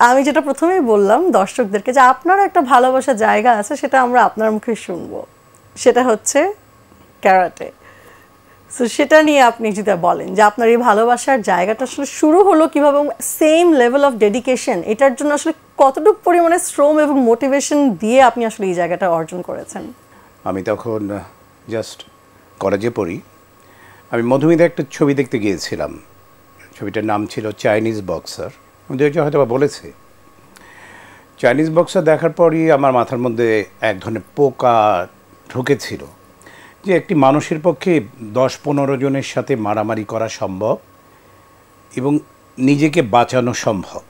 আমি যেটা প্রথমেই বললাম দর্শকদেরকে যে আপনারও একটা ভালোবাসার জায়গা আছে, সেটা আমরা আপনার মুখে শুনবো, সেটা হচ্ছে ক্যারাটে। সো সেটা নিয়ে আপনি যদি বলেন যে আপনার এই ভালোবাসার জায়গাটা আসলে শুরু হলো কিভাবে, সেম লেভেল অফ ডেডিকেশন এটার জন্য আসলে কতটুকু পরিমাণে শ্রম এবং মোটিভেশন দিয়ে আপনি আসলে এই জায়গাটা অর্জন করেছেন? আমি তখন জাস্ট কলেজে পড়ি, আমি মধুমিতা একটা ছবি দেখতে গিয়েছিলাম, ছবিটার নাম ছিল চাইনিজ বক্সার। আমি দু একজন হয়তো বা বলেছি। চাইনিজ বক্সার দেখার পরই আমার মাথার মধ্যে এক ধরনের পোকা ঢুকেছিল যে একটি মানুষের পক্ষে 10-15 জনের সাথে মারামারি করা সম্ভব এবং নিজেকে বাঁচানো সম্ভব।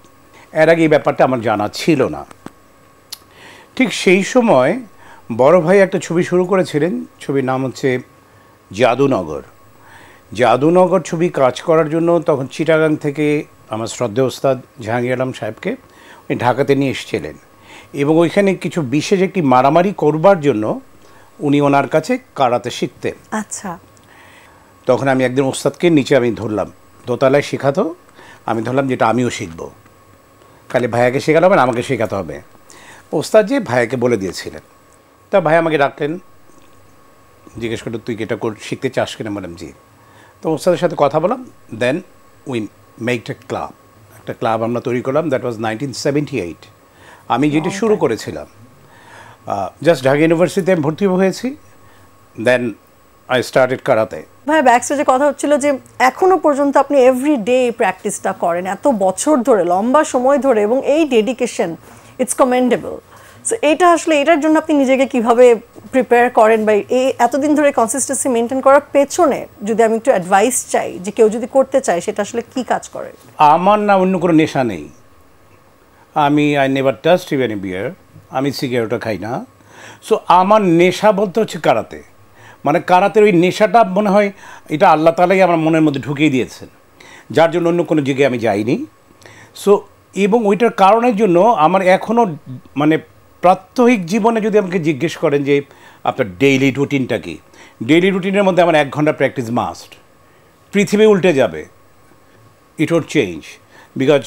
এর আগে এই ব্যাপারটা আমার জানা ছিল না। ঠিক সেই সময় বড় ভাই একটা ছবি শুরু করেছিলেন, ছবির নাম হচ্ছে জাদুনগর। জাদুনগর ছবি কাজ করার জন্য তখন চিটাগাং থেকে আমার শ্রদ্ধেয় ওস্তাদ জাহাঙ্গীর আলম সাহেবকে উনি ঢাকাতে নিয়ে এসেছিলেন এবং ওইখানে কিছু বিশেষ একটি মারামারি করবার জন্য উনি ওনার কাছে কারাতে শিখতেন। আচ্ছা। তখন আমি একদিন ওস্তাদকে নিচে আমি ধরলাম, দোতলায় শেখাতো, আমি ধরলাম যেটা আমিও শিখবো, খালি ভাইয়াকে শেখাতে হবে না, আমাকে শেখাতে হবে। ওস্তাদ যে ভাইয়াকে বলে দিয়েছিলেন, তা ভাই আমাকে ডাকলেন, জিজ্ঞেস করলো তুই কি এটা শিখতে চাস কিনা? বললাম জি। তো ওস্তাদের সাথে কথা বললাম, দেন উই মেকড এ ক্লাব, একটা ক্লাব আমরা তৈরি করলাম। That was 1978। আমি যেটি শুরু করেছিলাম জাস্ট ঢাকা ইউনিভার্সিটিতে আমি ভর্তি হয়েছি, দেন আই স্টার্টেড কারাতে। ভাই ব্যাক স্টেজে কথা হচ্ছিল যে এখনো পর্যন্ত আপনি এভরিডে প্র্যাকটিসটা করেন এত বছর ধরে, লম্বা সময় ধরে, এবং এই ডেডিকেশন ইটস কমেন্ডেবল। সো এটা আসলে এটার জন্য আপনি নিজেকে কিভাবে প্রিপেয়ার করেন বা এই এতদিন ধরে কনসিস্টেন্সি মেনটেন করার পেছনে যদি আমি একটু অ্যাডভাইস চাই যে কেউ যদি করতে চায় সেটা আসলে কি কাজ করে? আমার না অন্য কোনো নেশা নেই। I never touched even a beer, আমি সিগারেটও খাই না। সো আমার নেশা বলতে হচ্ছে কারাতে। মানে কারাতের ওই নেশাটা মনে হয় এটা আল্লাহ তাআলাই আমার মনের মধ্যে ঢুকিয়ে দিয়েছেন, যার জন্য অন্য কোনো জায়গায় আমি যাইনি। সো এবং ওইটার কারণের জন্য আমার এখনও মানে প্রাত্যহিক জীবনে যদি আমাকে জিজ্ঞেস করেন যে আপনার ডেইলি রুটিনটা কি, ডেইলি রুটিনের মধ্যে আমার 1 ঘন্টা প্র্যাকটিস মাস্ট। পৃথিবী উল্টে যাবে, it would change, because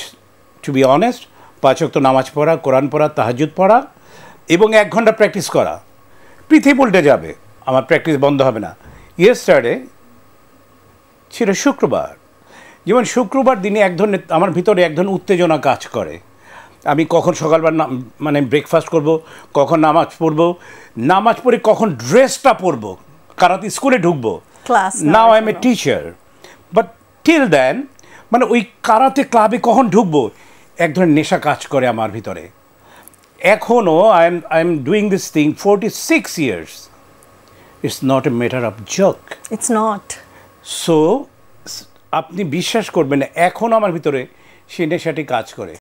to be honest 5 ওয়াক্ত নামাজ পড়া, কোরআন পড়া, তাহাজ্জুদ পড়া এবং 1 ঘন্টা প্র্যাকটিস করা, পৃথিবী উল্টে যাবে, আমার প্র্যাকটিস বন্ধ হবে না। ইয়েস্টারডে ছিল শুক্রবার, যেমন শুক্রবার দিনে এক ধরনের আমার ভিতরে এক ধরনের উত্তেজনা কাজ করে। আমি কখন সকালবেলা মানে ব্রেকফাস্ট করব, কখন নামাজ পড়ব, নামাজ পড়ে কখন ড্রেসটা পরবো, কারাতে স্কুলে ঢুকবো। Now I am a teacher, but till then মানে ওই কারাতে ক্লাবে কখন ঢুকবো এক ধরনের নেশা কাজ করে আমার ভিতরে। এখনও I am doing this thing 46 years. It's not a matter of joke. It's not. So আপনি বিশ্বাস করবেন না, এখন আমার ভিতরে সেই নেশাটি কাজ করে।